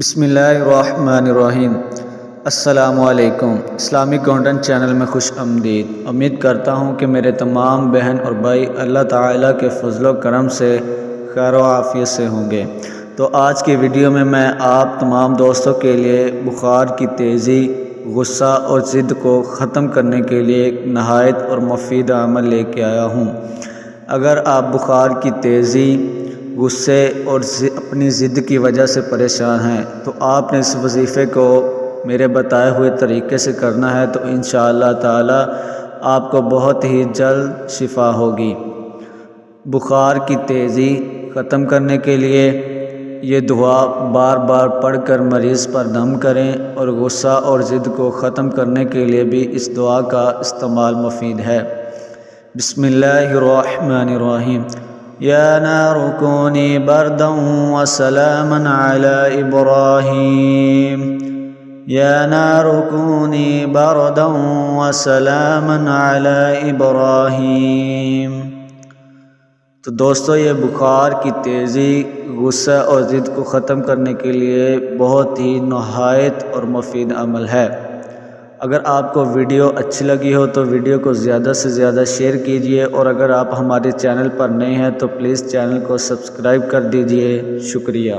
بسم اللہ الرحمن الرحیم۔ السلام علیکم۔ اسلامی کنٹینٹ چینل میں خوش آمدید۔ امید کرتا ہوں کہ میرے تمام بہن اور بھائی اللہ تعالیٰ کے فضل و کرم سے خیر و عافیت سے ہوں گے۔ تو آج کی ویڈیو میں آپ تمام دوستوں کے لیے بخار کی تیزی، غصہ اور ضد کو ختم کرنے کے لیے ایک نہایت اور مفید عمل لے کے آیا ہوں۔ اگر آپ بخار کی تیزی، غصے اور اپنی ضد کی وجہ سے پریشان ہیں تو آپ نے اس وظیفے کو میرے بتائے ہوئے طریقے سے کرنا ہے تو انشاءاللہ تعالی آپ کو بہت ہی جلد شفا ہوگی۔ بخار کی تیزی ختم کرنے کے لیے یہ دعا بار بار پڑھ کر مریض پر دم کریں، اور غصہ اور ضد کو ختم کرنے کے لیے بھی اس دعا کا استعمال مفید ہے۔ بسم اللہ الرحمن الرحیم۔ یا نار کونی بردا وسلاما علی ابراہیم، یا نار کونی بردا وسلاما علی ابراہیم۔ تو دوستو، یہ بخار کی تیزی، غصہ اور ضد کو ختم کرنے کے لیے بہت ہی نہایت اور مفید عمل ہے۔ اگر آپ کو ویڈیو اچھی لگی ہو تو ویڈیو کو زیادہ سے زیادہ شیئر کیجئے، اور اگر آپ ہمارے چینل پر نئے ہیں تو پلیز چینل کو سبسکرائب کر دیجئے۔ شکریہ۔